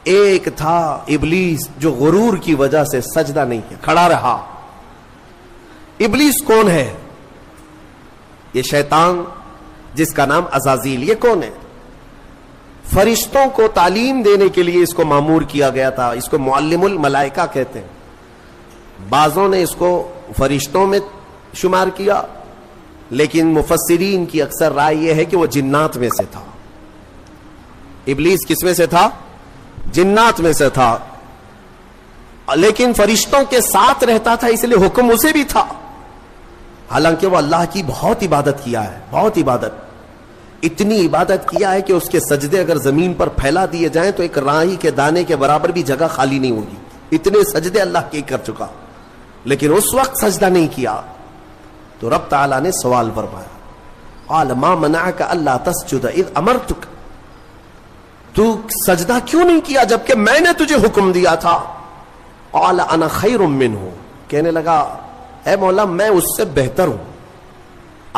ایک تھا ابلیس جو غرور کی وجہ سے سجدہ نہیں کیا، کھڑا رہا۔ ابلیس کون ہے؟ یہ شیطان جس کا نام عزازیل، یہ کون ہے؟ فرشتوں کو تعلیم دینے کے لیے اس کو مامور کیا گیا تھا، اس کو معلم الملائکہ کہتے ہیں۔ بعضوں نے اس کو فرشتوں میں شمار کیا، لیکن مفسرین کی اکثر رائے یہ ہے کہ وہ جنات میں سے تھا۔ ابلیس کس میں سے تھا؟ جنات میں سے تھا، لیکن فرشتوں کے ساتھ رہتا تھا، اس لیے حکم اسے بھی تھا۔ حالانکہ وہ اللہ کی بہت عبادت کیا ہے، بہت عبادت، اتنی عبادت کیا ہے کہ اس کے سجدے اگر زمین پر پھیلا دیے جائیں تو ایک رائی کے دانے کے برابر بھی جگہ خالی نہیں ہوگی، اتنے سجدے اللہ کے کر چکا، لیکن اس وقت سجدہ نہیں کیا۔ تو رب تعالیٰ نے سوال فرمایا، قال ما منعک الا تسجد اذ امرتک، تو سجدہ کیوں نہیں کیا جبکہ میں نے تجھے حکم دیا تھا؟ قال انا خیر منہ، کہنے لگا اے مولا میں اس سے بہتر ہوں،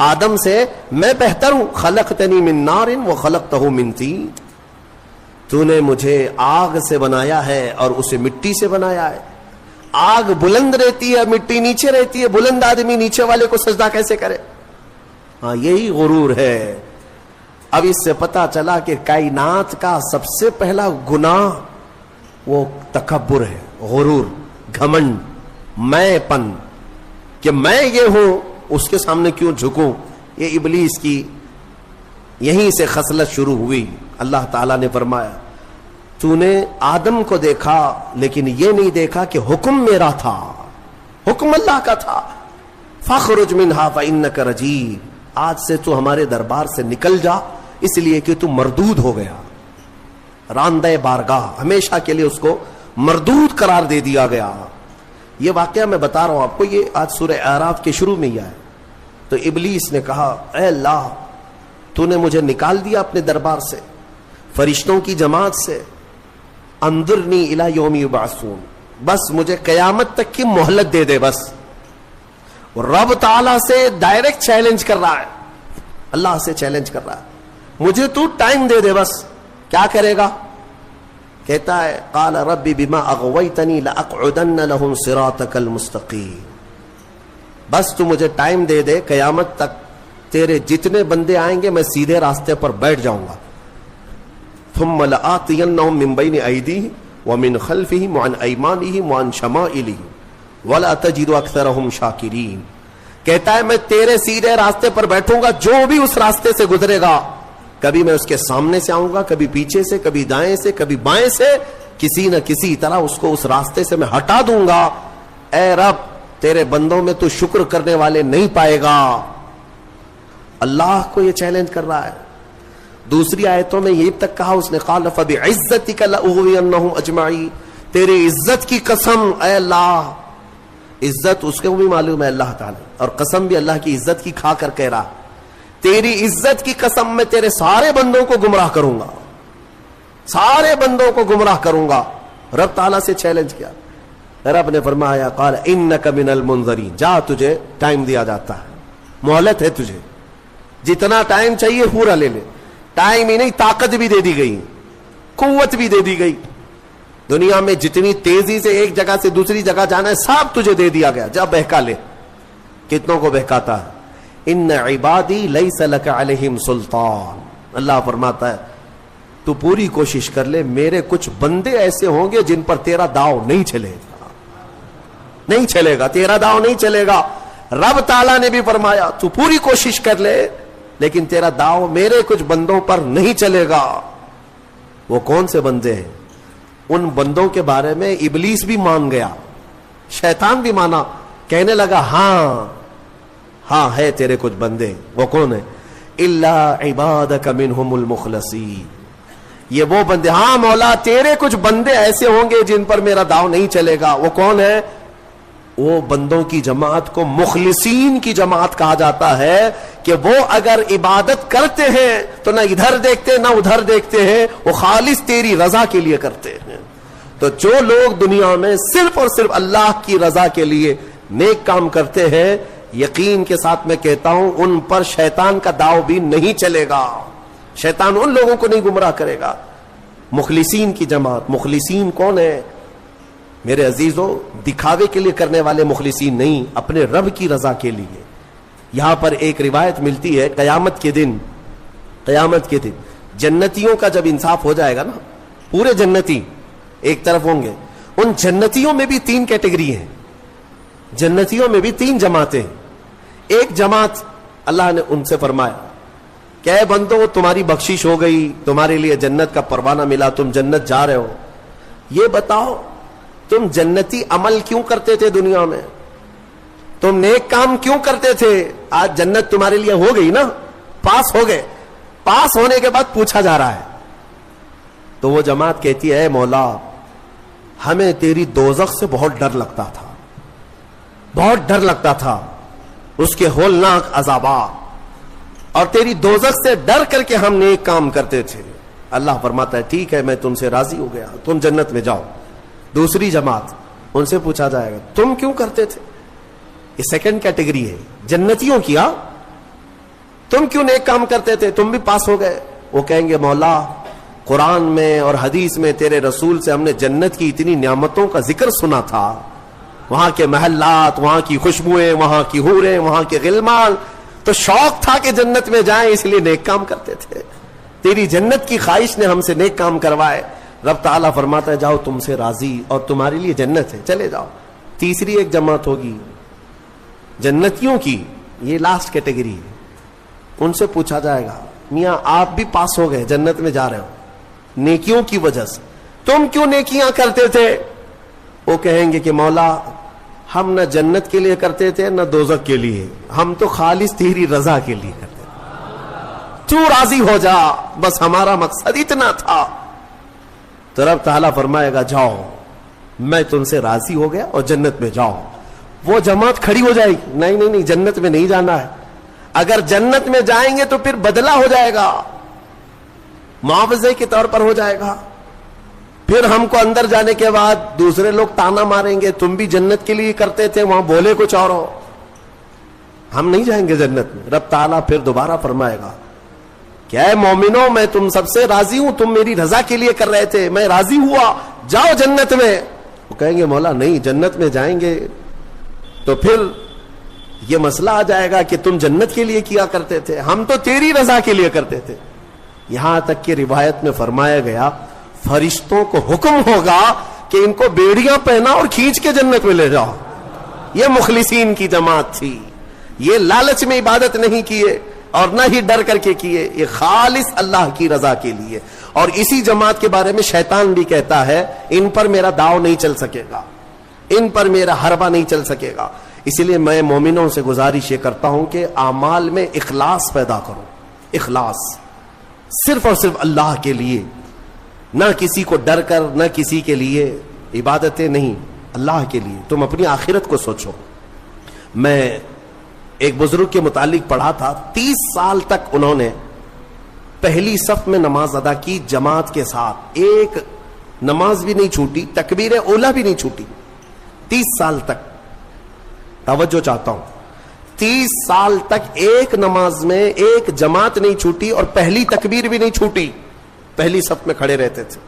آدم سے میں بہتر ہوں، خلقتنی من نار وخلقتہ من طین، تو نے مجھے آگ سے بنایا ہے اور اسے مٹی سے بنایا ہے۔ آگ بلند رہتی ہے، مٹی نیچے رہتی ہے، بلند آدمی نیچے والے کو سجدہ کیسے کرے؟ ہاں یہی غرور ہے۔ اب اس سے پتا چلا کہ کائنات کا سب سے پہلا گناہ وہ تکبر ہے، غرور، گھمنڈ، میں پن، کہ میں یہ ہوں، اس کے سامنے کیوں جھکوں؟ یہ ابلیس کی یہیں سے خصلت شروع ہوئی۔ اللہ تعالیٰ نے فرمایا تو نے آدم کو دیکھا لیکن یہ نہیں دیکھا کہ حکم میرا تھا، حکم اللہ کا تھا، فاخرج منہا فإنک رجیم، آج سے تو ہمارے دربار سے نکل جا، اس لیے کہ تو مردود ہو گیا، راندہ بارگاہ، ہمیشہ کے لیے اس کو مردود قرار دے دیا گیا۔ یہ واقعہ میں بتا رہا ہوں آپ کو، یہ آج سورہ اعراف کے شروع میں ہی آیا۔ تو ابلیس نے کہا اے اللہ تو نے مجھے نکال دیا اپنے دربار سے، فرشتوں کی جماعت سے، انظرنی الی یوم یبعثون، بس مجھے قیامت تک کی مہلت دے دے بس۔ رب تعالیٰ سے ڈائریکٹ چیلنج کر رہا ہے، اللہ سے چیلنج کر رہا ہے، مجھے تو ٹائم دے دے بس۔ کیا کرے گا؟ کہتا ہے قال رب بما اغویتنی لاقعدن لهم صراطک المستقیم، بس تو مجھے ٹائم دے دے، قیامت تک تیرے جتنے بندے آئیں گے میں سیدھے راستے پر بیٹھ جاؤں گا۔ ثم لآتینہم من بین ایدیہم ومن خلفہم وعن ایمانہم وعن شمائلہم ولا تجد اکثرہم شاکرین، کہتا ہے میں تیرے سیدھے راستے پر بیٹھوں گا، جو بھی اس راستے سے گزرے گا، کبھی میں اس کے سامنے سے آؤں گا، کبھی پیچھے سے، کبھی دائیں سے، کبھی بائیں سے، کسی نہ کسی طرح اس کو اس راستے سے میں ہٹا دوں گا۔ اے رب تیرے بندوں میں تو شکر کرنے والے نہیں پائے گا۔ اللہ کو یہ چیلنج کر رہا ہے۔ دوسری آیتوں میں یہ تک کہا اس نے قال فبعزتک لاغوینہم اجمعین، تیری عزت کی قسم اے اللہ، عزت اس کو بھی معلوم ہے اللہ تعالی، اور قسم بھی اللہ کی عزت کی کھا کر کہہ رہا، تیری عزت کی قسم میں تیرے سارے بندوں کو گمراہ کروں گا، سارے بندوں کو گمراہ کروں گا۔ رب تعالیٰ سے چیلنج کیا، رب نے فرمایا قال انک من المنظرین، جا تجھے ٹائم دیا جاتا ہے، مہلت ہے تجھے، جتنا ٹائم چاہیے پورا لے لے، ٹائم ہی نہیں طاقت بھی دے دی گئی، قوت بھی دے دی گئی، دنیا میں جتنی تیزی سے ایک جگہ سے دوسری جگہ جانا ہے سب تجھے دے دیا گیا، جا بہکا لے۔ کتنوں کو بہکاتا ہے؟ ان عبادی لیس لک علیہم سلطان، اللہ فرماتا ہے تو پوری کوشش کر لے، میرے کچھ بندے ایسے ہوں گے جن پر تیرا داؤ نہیں چلے گا، نہیں چلے گا، تیرا داؤ نہیں چلے گا۔ رب تعالیٰ نے بھی فرمایا تو پوری کوشش کر لے لیکن تیرا داؤ میرے کچھ بندوں پر نہیں چلے گا۔ وہ کون سے بندے ہیں؟ ان بندوں کے بارے میں ابلیس بھی مان گیا، شیطان بھی مانا، کہنے لگا ہاں ہاں ہے تیرے کچھ بندے۔ وہ کون ہے؟ الا عبادک منہم المخلصین، یہ وہ بندے، ہاں مولا تیرے کچھ بندے ایسے ہوں گے جن پر میرا داؤ نہیں چلے گا۔ وہ کون ہے؟ وہ بندوں کی جماعت کو مخلصین کی جماعت کہا جاتا ہے کہ وہ اگر عبادت کرتے ہیں تو نہ ادھر دیکھتے نہ ادھر دیکھتے ہیں، وہ خالص تیری رضا کے لیے کرتے ہیں۔ تو جو لوگ دنیا میں صرف اور صرف اللہ کی رضا کے لیے نیک کام کرتے ہیں، یقین کے ساتھ میں کہتا ہوں ان پر شیطان کا داؤ بھی نہیں چلے گا، شیطان ان لوگوں کو نہیں گمراہ کرے گا۔ مخلصین کی جماعت. مخلصین کون ہے میرے عزیزوں؟ دکھاوے کے لیے کرنے والے مخلصین نہیں، اپنے رب کی رضا کے لیے. یہاں پر ایک روایت ملتی ہے قیامت کے دن جنتیوں کا جب انصاف ہو جائے گا نا، پورے جنتی ایک طرف ہوں گے، ان جنتیوں میں بھی 3 کیٹیگری ہیں، جنتیوں میں بھی 3 جماعتیں. ایک جماعت اللہ نے ان سے فرمایا کہ اے بندو تمہاری بخشش ہو گئی، تمہارے لیے جنت کا پروانہ ملا، تم جنت جا رہے ہو، یہ بتاؤ تم جنتی عمل کیوں کرتے تھے دنیا میں؟ تم نیک کام کیوں کرتے تھے؟ آج جنت تمہارے لیے ہو گئی نا، پاس ہو گئے. پاس ہونے کے بعد پوچھا جا رہا ہے تو وہ جماعت کہتی ہے اے مولا ہمیں تیری دوزخ سے بہت ڈر لگتا تھا، بہت ڈر لگتا تھا، اس کے ہولناک عذابات، اور تیری دوزخ سے ڈر کر کے ہم نیک کام کرتے تھے. اللہ فرماتا ہے ٹھیک ہے میں تم سے راضی ہو گیا، تم جنت میں جاؤ. دوسری جماعت ان سے پوچھا جائے گا تم کیوں کرتے تھے؟ یہ سیکنڈ کیٹیگری ہے جنتیوں کی. تم کیوں نیک کام کرتے تھے؟ تم بھی پاس ہو گئے. وہ کہیں گے مولا قرآن میں اور حدیث میں تیرے رسول سے ہم نے جنت کی اتنی نعمتوں کا ذکر سنا تھا، وہاں کے محلات، وہاں کی خوشبوئیں، وہاں کی حوریں، وہاں کے غلمان، تو شوق تھا کہ جنت میں جائیں، اس لیے نیک کام کرتے تھے. تیری جنت کی خواہش نے ہم سے نیک کام کروائے. رب تعالیٰ فرماتا ہے جاؤ تم سے راضی اور تمہارے لیے جنت ہے، چلے جاؤ. تیسری ایک جماعت ہوگی جنتیوں کی، یہ لاسٹ کیٹیگری ہے. ان سے پوچھا جائے گا میاں آپ بھی پاس ہو گئے، جنت میں جا رہے ہو نیکیوں کی وجہ سے، تم کیوں نیکیاں کرتے تھے؟ وہ کہیں گے کہ مولا ہم نہ جنت کے لیے کرتے تھے نہ دوزخ کے لیے، ہم تو خالص تیری رضا کے لیے کرتے تھے، تو راضی ہو جا، بس ہمارا مقصد اتنا تھا. تو رب تعالیٰ فرمائے گا جاؤ میں تم سے راضی ہو گیا اور جنت میں جاؤ. وہ جماعت کھڑی ہو جائے گی نہیں جنت میں نہیں جانا ہے. اگر جنت میں جائیں گے تو پھر بدلہ ہو جائے گا، معاوضے کے طور پر ہو جائے گا. پھر ہم کو اندر جانے کے بعد دوسرے لوگ تانا ماریں گے تم بھی جنت کے لیے کرتے تھے، وہاں بولے کچھ اور ہو، ہم نہیں جائیں گے جنت میں. رب تعالیٰ پھر دوبارہ فرمائے گا کہ اے مومنوں میں تم سب سے راضی ہوں، تم میری رضا کے لیے کر رہے تھے، میں راضی ہوا، جاؤ جنت میں. وہ کہیں گے مولا نہیں جنت میں جائیں گے تو پھر یہ مسئلہ آ جائے گا کہ تم جنت کے لیے کیا کرتے تھے، ہم تو تیری رضا کے لیے کرتے تھے. یہاں تک کہ روایت میں فرمایا گیا فرشتوں کو حکم ہوگا کہ ان کو بیڑیاں پہنا اور کھینچ کے جنت میں لے جاؤ. یہ مخلصین کی جماعت تھی، یہ لالچ میں عبادت نہیں کیے اور نہ ہی ڈر کر کے کیے، یہ خالص اللہ کی رضا کے لیے. اور اسی جماعت کے بارے میں شیطان بھی کہتا ہے ان پر میرا داؤ نہیں چل سکے گا، ان پر میرا حربہ نہیں چل سکے گا. اس لیے میں مومنوں سے گزارش یہ کرتا ہوں کہ اعمال میں اخلاص پیدا کرو. اخلاص صرف اور صرف اللہ کے لیے، نہ کسی کو ڈر کر، نہ کسی کے لیے. عبادتیں نہیں، اللہ کے لیے. تم اپنی آخرت کو سوچو. میں ایک بزرگ کے متعلق پڑھا تھا 30 سال تک انہوں نے پہلی صف میں نماز ادا کی جماعت کے ساتھ، ایک نماز بھی نہیں چھوٹی، تکبیر اولا بھی نہیں چھوٹی. 30 سال تک، توجہ چاہتا ہوں، 30 سال تک ایک نماز میں ایک جماعت نہیں چھوٹی اور پہلی تکبیر بھی نہیں چھوٹی، پہلی صف میں کھڑے رہتے تھے.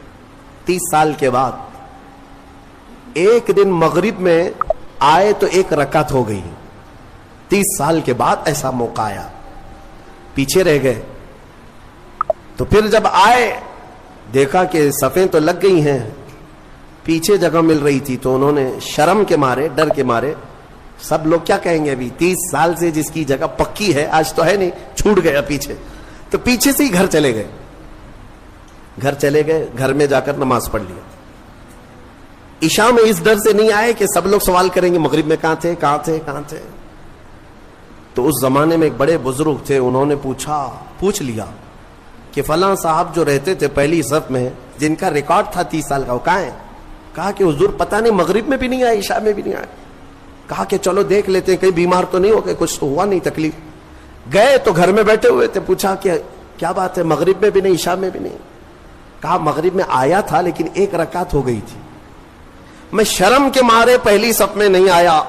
30 سال کے بعد ایک دن مغرب میں آئے تو ایک رکعت ہو گئی. 30 سال کے بعد ایسا موقع آیا، پیچھے رہ گئے. تو پھر جب آئے دیکھا کہ صفیں تو لگ گئی ہیں، پیچھے جگہ مل رہی تھی، تو انہوں نے شرم کے مارے، ڈر کے مارے، سب لوگ کیا کہیں گے ابھی 30 سال سے جس کی جگہ پکی ہے آج تو ہے نہیں، چھوٹ گیا پیچھے، تو پیچھے سے ہی گھر چلے گئے. گھر چلے گئے، گھر میں جا کر نماز پڑھ لیا. عشاء میں اس ڈر سے نہیں آئے کہ سب لوگ سوال کریں گے مغرب میں کہاں تھے کہاں تھے کہاں تھے. تو اس زمانے میں ایک بڑے بزرگ تھے، انہوں نے پوچھ لیا کہ فلاں صاحب جو رہتے تھے پہلی صف میں، جن کا ریکارڈ تھا 30 سال کا، وہ کہاں ہیں؟ کہا کہ حضور پتہ نہیں، مغرب میں بھی نہیں آئے، عشاء میں بھی نہیں آئے. کہا کہ چلو دیکھ لیتے ہیں، کہیں بیمار تو نہیں ہو گئے، کچھ تو ہوا نہیں تکلیف. گئے تو گھر میں بیٹھے ہوئے تھے، پوچھا کہ کیا بات ہے، مغرب میں بھی نہیں عشاء میں بھی نہیں. کہا مغرب میں آیا تھا لیکن ایک رکعت ہو گئی تھی، میں شرم کے مارے پہلی صف میں نہیں آیا،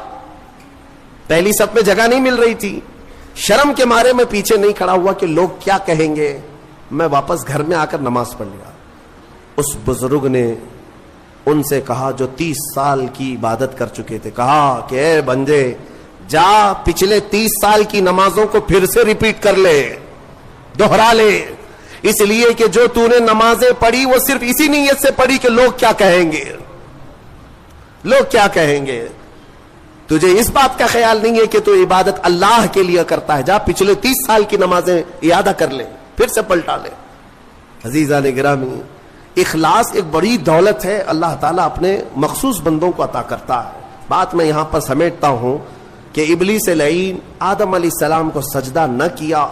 پہلی صف میں جگہ نہیں مل رہی تھی، شرم کے مارے میں پیچھے نہیں کھڑا ہوا کہ لوگ کیا کہیں گے، میں واپس گھر میں آ کر نماز پڑھ لیا. اس بزرگ نے ان سے کہا جو 30 سال کی عبادت کر چکے تھے، کہا کہ اے بندے جا پچھلے 30 سال کی نمازوں کو پھر سے ریپیٹ کر لے، دوہرا لے، اس لیے کہ جو تو نے نمازیں پڑھی وہ صرف اسی نیت سے پڑھی کہ لوگ کیا کہیں گے، لوگ کیا کہیں گے، تجھے اس بات کا خیال نہیں ہے کہ تو عبادت اللہ کے لیے کرتا ہے، جا پچھلے 30 سال کی نمازیں اعادہ کر لے، پھر سے پلٹا لے۔ عزیزان گرامی، اخلاص ایک بڑی دولت ہے، اللہ تعالیٰ اپنے مخصوص بندوں کو عطا کرتا ہے۔ بات میں یہاں پر سمیٹتا ہوں کہ ابلیس لعین آدم علیہ السلام کو سجدہ نہ کیا،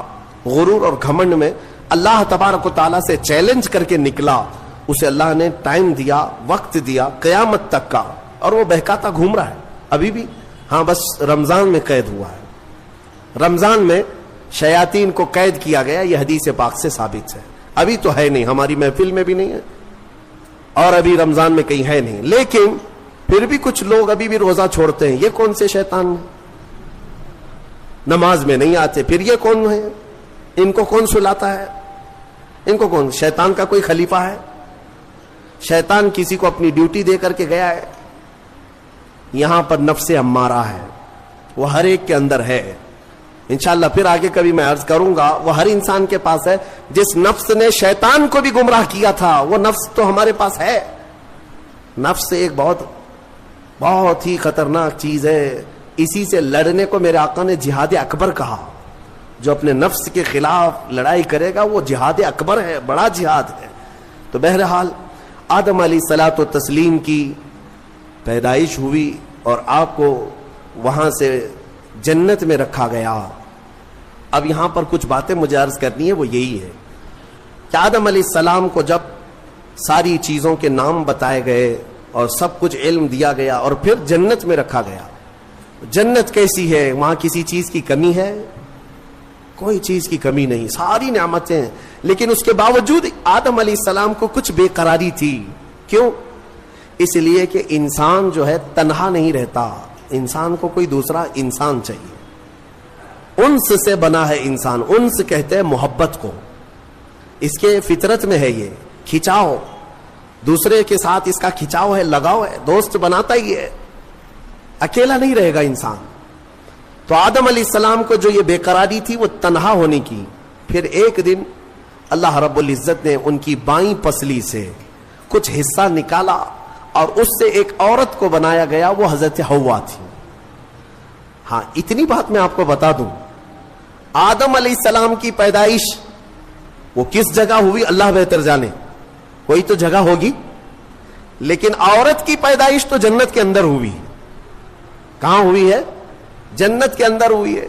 غرور اور گھمنڈ میں اللہ تبارک و تعالیٰ سے چیلنج کر کے نکلا، اسے اللہ نے ٹائم دیا، وقت دیا قیامت تک کا، اور وہ بہکاتا گھوم رہا ہے ابھی بھی۔ ہاں بس رمضان میں قید ہوا ہے، رمضان میں شیاطین کو قید کیا گیا، یہ حدیث پاک سے ثابت ہے۔ ابھی تو ہے نہیں، ہماری محفل میں بھی نہیں ہے اور ابھی رمضان میں کہیں ہے نہیں، لیکن پھر بھی کچھ لوگ ابھی بھی روزہ چھوڑتے ہیں۔ یہ کون سے شیطان ہیں؟ نماز میں نہیں آتے، پھر یہ کون ہے؟ ان کو کون سلاتا ہے؟ ان کو کون؟ شیطان کا کوئی خلیفہ ہے؟ شیطان کسی کو اپنی ڈیوٹی دے کر کے گیا ہے؟ یہاں پر نفس امارہ ہے، وہ ہر ایک کے اندر ہے، انشاءاللہ پھر آگے کبھی میں عرض کروں گا، وہ ہر انسان کے پاس ہے۔ جس نفس نے شیطان کو بھی گمراہ کیا تھا وہ نفس تو ہمارے پاس ہے۔ نفس ایک بہت ہی خطرناک چیز ہے، اسی سے لڑنے کو میرے آقا نے جہاد اکبر کہا۔ جو اپنے نفس کے خلاف لڑائی کرے گا وہ جہاد اکبر ہے، بڑا جہاد ہے۔ تو بہرحال آدم علیہ الصلوۃ والتسلیم کی پیدائش ہوئی اور آپ کو وہاں سے جنت میں رکھا گیا۔ اب یہاں پر کچھ باتیں مجھے عرض کرنی ہے، وہ یہی ہے کہ آدم علیہ السلام کو جب ساری چیزوں کے نام بتائے گئے اور سب کچھ علم دیا گیا اور پھر جنت میں رکھا گیا، جنت کیسی ہے؟ وہاں کسی چیز کی کمی ہے؟ کوئی چیز کی کمی نہیں، ساری نعمتیں ہیں، لیکن اس کے باوجود آدم علیہ السلام کو کچھ بے قراری تھی۔ کیوں؟ اس لیے کہ انسان جو ہے تنہا نہیں رہتا، انسان کو کوئی دوسرا انسان چاہیے۔ انس سے بنا ہے انسان، انس کہتے ہیں محبت کو، اس کے فطرت میں ہے یہ کھچاؤ، دوسرے کے ساتھ اس کا کھچاؤ ہے، لگاؤ ہے، دوست بناتا ہی ہے، اکیلا نہیں رہے گا انسان۔ تو آدم علیہ السلام کو جو یہ بے قراری تھی وہ تنہا ہونے کی، پھر ایک دن اللہ رب العزت نے ان کی بائیں پسلی سے کچھ حصہ نکالا اور اس سے ایک عورت کو بنایا گیا، وہ حضرت حوا تھی۔ ہاں اتنی بات میں آپ کو بتا دوں، آدم علیہ السلام کی پیدائش وہ کس جگہ ہوئی اللہ بہتر جانے، کوئی تو جگہ ہوگی، لیکن عورت کی پیدائش تو جنت کے اندر ہوئی۔ کہاں ہوئی ہے؟ جنت کے اندر ہوئی ہے۔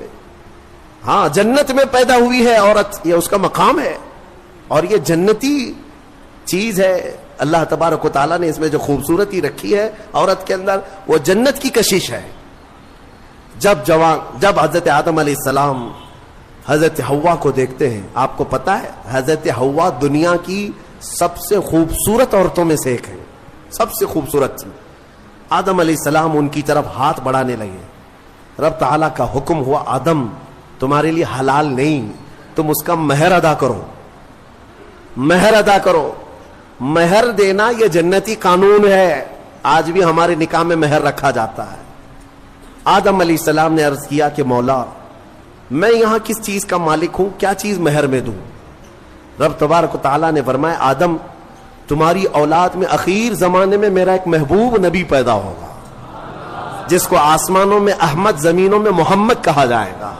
ہاں جنت میں پیدا ہوئی ہے عورت، یہ اس کا مقام ہے اور یہ جنتی چیز ہے۔ اللہ تبارک و تعالیٰ نے اس میں جو خوبصورتی رکھی ہے عورت کے اندر، وہ جنت کی کشش ہے۔ جب حضرت آدم علیہ السلام حضرت حوا کو دیکھتے ہیں، آپ کو پتا ہے حضرت حوا دنیا کی سب سے خوبصورت عورتوں میں سے ایک ہے، سب سے خوبصورت تھی۔ آدم علیہ السلام ان کی طرف ہاتھ بڑھانے لگے، رب تعالیٰ کا حکم ہوا آدم تمہارے لیے حلال نہیں، تم اس کا مہر ادا کرو، مہر ادا کرو۔ مہر دینا یہ جنتی قانون ہے، آج بھی ہمارے نکاح میں مہر رکھا جاتا ہے۔ آدم علیہ السلام نے عرض کیا کہ مولا میں یہاں کس چیز کا مالک ہوں، کیا چیز مہر میں دوں؟ رب تبارک و تعالیٰ نے فرمایا آدم تمہاری اولاد میں اخیر زمانے میں میرا ایک محبوب نبی پیدا ہوگا جس کو آسمانوں میں احمد زمینوں میں محمد کہا جائے گا۔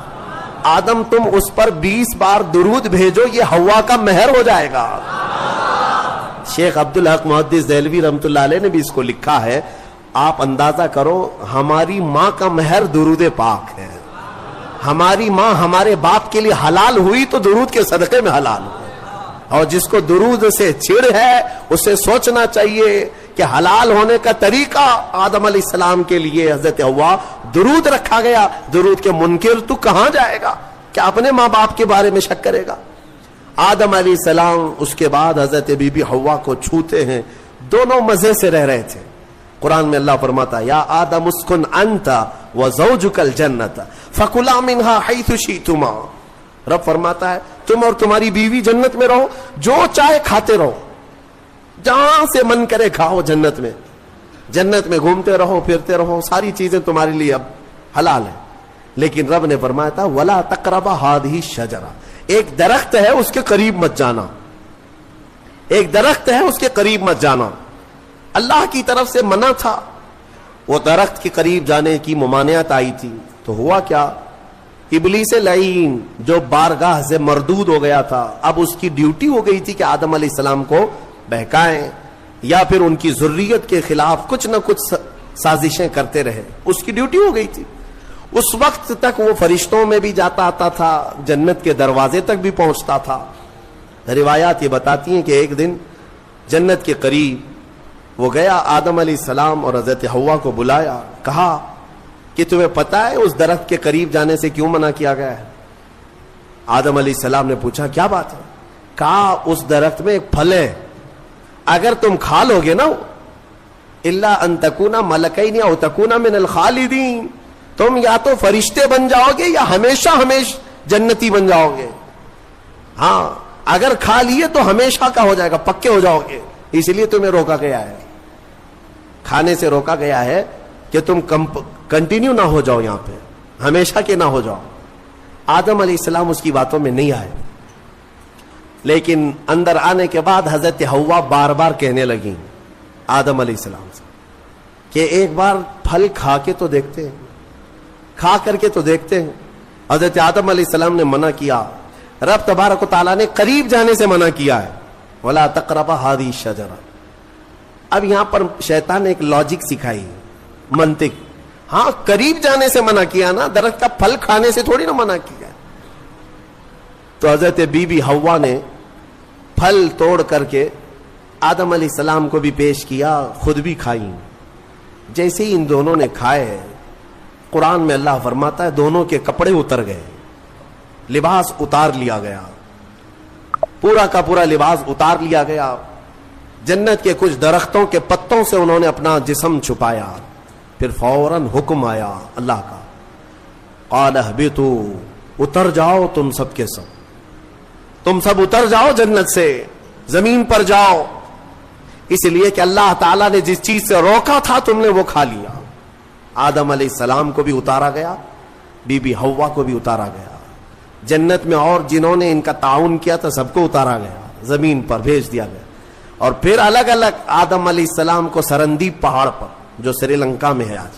آدم تم اس پر 20 بار درود بھیجو، یہ حوا کا مہر ہو جائے گا۔ شیخ عبدالحق محدث دہلوی رحمۃ اللہ علیہ نے بھی اس کو لکھا ہے، آپ اندازہ کرو ہماری ماں کا مہر درود پاک ہے، ہماری ماں ہمارے باپ کے لیے حلال ہوئی تو درود کے صدقے میں حلال ہوئی، اور جس کو درود سے چھڑ ہے اسے سوچنا چاہیے کہ حلال ہونے کا طریقہ آدم علیہ السلام کے لیے حضرت حوا درود رکھا گیا۔ درود کے منکر تو کہاں جائے گا، کیا اپنے ماں باپ کے بارے میں شک کرے گا؟ آدم علیہ السلام اس کے بعد حضرت بی بی حوا کو چھوتے ہیں، دونوں مزے سے رہ رہے تھے۔ قرآن میں اللہ فرماتا ہے یا آدم اسکن انت وزوجک الجنت فکلا منہا حیث شئتما، رب فرماتا ہے تم اور تمہاری بیوی جنت میں رہو، جو چاہے کھاتے رہو، جہاں سے من کرے کھاؤ جنت میں، جنت میں گھومتے رہو پھرتے رہو، ساری چیزیں تمہارے لیے اب حلال ہیں. لیکن رب نے فرمایا تھا وَلَا تَقْرَبَ هَٰذِهِ الشَّجَرَةَ، ایک درخت ہے اس کے قریب مت جانا، ایک درخت ہے اس کے قریب مت جانا. اللہ کی طرف سے منع تھا. وہ درخت کے قریب جانے کی ممانعت آئی تھی تو ہوا کیا؟ ابلیس لعین جو بارگاہ سے مردود ہو گیا تھا، اب اس کی ڈیوٹی ہو گئی تھی کہ آدم علیہ السلام کو بہکائیں یا پھر ان کی ذریت کے خلاف کچھ نہ کچھ سازشیں کرتے رہے. اس کی ڈیوٹی ہو گئی تھی. اس وقت تک وہ فرشتوں میں بھی جاتا آتا تھا، جنت کے دروازے تک بھی پہنچتا تھا. روایات یہ بتاتی ہیں کہ ایک دن جنت کے قریب وہ گیا، آدم علیہ السلام اور حضرت حوا کو بلایا، کہا کہ تمہیں پتہ ہے اس درخت کے قریب جانے سے کیوں منع کیا گیا ہے؟ آدم علیہ السلام نے پوچھا کیا بات ہے؟ کہا اس درخت میں ایک پھل ہے، اگر تم کھا لو گے نا، الا ان تکونا ملکین او تکونا من الخالدین، تم یا تو فرشتے بن جاؤ گے یا ہمیشہ جنتی بن جاؤ گے. ہاں اگر کھا لیے تو ہمیشہ کا ہو جائے گا، پکے ہو جاؤ گے. اس لیے تمہیں روکا گیا ہے، کھانے سے روکا گیا ہے کہ تم کنٹینیو نہ ہو جاؤ، یہاں پہ ہمیشہ کے نہ ہو جاؤ. آدم علیہ السلام اس کی باتوں میں نہیں آئے، لیکن اندر آنے کے بعد حضرت حوا بار بار کہنے لگی آدم علیہ السلام سے کہ ایک بار پھل کھا کے تو دیکھتے ہیں، کھا کر کے تو دیکھتے ہیں. حضرت آدم علیہ السلام نے منع کیا. رب تبارک و تعالیٰ نے قریب جانے سے منع کیا ہے، وَلَا تَقْرَبَ هَٰذِهِ الشَّجَرَةَ. اب یہاں پر شیطان نے ایک لاجک سکھائی، منطق. ہاں قریب جانے سے منع کیا نا، درخت کا پھل کھانے سے تھوڑی نہ منع کیا. تو حضرت بی بی حوا نے پھل توڑ کر کے آدم علیہ السلام کو بھی پیش کیا، خود بھی کھائی. جیسے ہی ان دونوں نے کھائے، قرآن میں اللہ فرماتا ہے دونوں کے کپڑے اتر گئے، لباس اتار لیا گیا، پورا کا پورا لباس اتار لیا گیا. جنت کے کچھ درختوں کے پتوں سے انہوں نے اپنا جسم چھپایا. پھر فوراً حکم آیا اللہ کا، قال اہبطوا، اتر جاؤ تم سب کے سب، تم سب اتر جاؤ جنت سے، زمین پر جاؤ. اس لیے کہ اللہ تعالیٰ نے جس چیز سے روکا تھا تم نے وہ کھا لیا. آدم علیہ السلام کو بھی اتارا گیا، بی بی حوا کو بھی اتارا گیا. جنت میں اور جنہوں نے ان کا تعاون کیا تھا سب کو اتارا گیا، زمین پر بھیج دیا گیا. اور پھر الگ الگ آدم علیہ السلام کو سرندیپ پہاڑ پر جو سری لنکا میں ہے آج،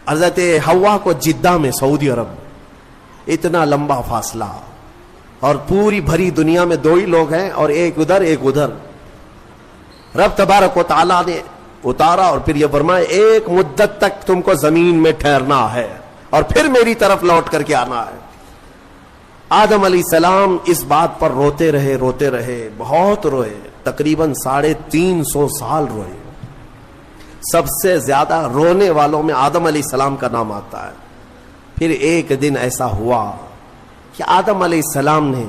حضرت حوا کو جدہ میں سعودی عرب میں. اتنا لمبا فاصلہ، اور پوری بھری دنیا میں دو ہی لوگ ہیں اور ایک ادھر ایک ادھر. رب تبارک و تعالیٰ نے اتارا اور پھر یہ فرمایا ایک مدت تک تم کو زمین میں ٹھہرنا ہے اور پھر میری طرف لوٹ کر کے آنا ہے. آدم علیہ السلام اس بات پر روتے رہے، بہت روئے، تقریباً 350 سال روئے. سب سے زیادہ رونے والوں میں آدم علیہ السلام کا نام آتا ہے. پھر ایک دن ایسا ہوا کہ آدم علیہ السلام نے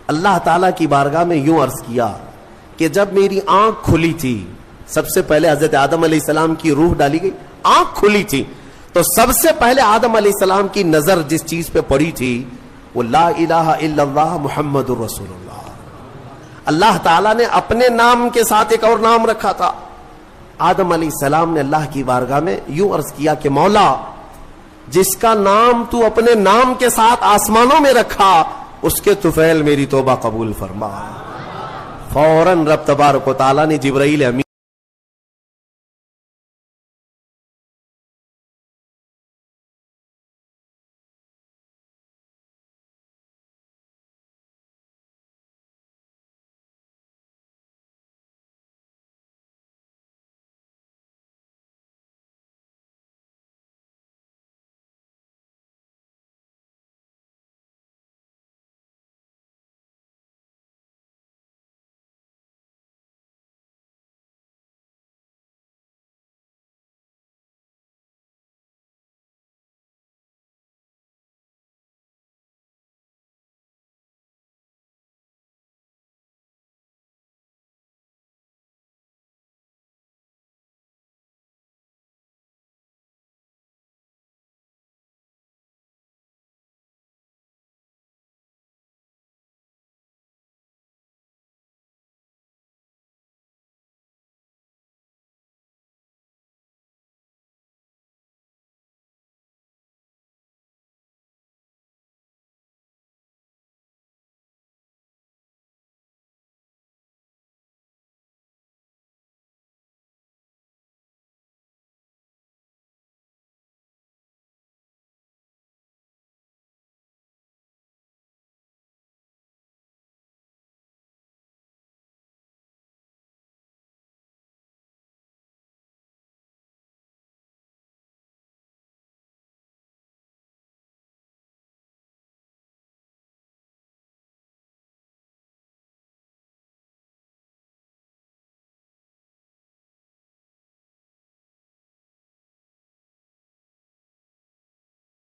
اللہ تعالیٰ کی بارگاہ میں یوں عرض کیا کہ جب میری آنکھ کھلی تھی، سب سے پہلے حضرت آدم علیہ السلام کی روح ڈالی گئی، آنکھ کھلی تھی تو سب سے پہلے آدم علیہ السلام کی نظر جس چیز پہ پڑی تھی وہ لا الہ الا اللہ محمد الرسول اللہ. اللہ تعالیٰ نے اپنے نام کے ساتھ ایک اور نام رکھا تھا. آدم علیہ السلام نے اللہ کی بارگاہ میں یوں عرض کیا کہ مولا، جس کا نام تو اپنے نام کے ساتھ آسمانوں میں رکھا، اس کے طفیل میری توبہ قبول فرما. فوراً رب تبارک و تعالیٰ نے جبرائیل امین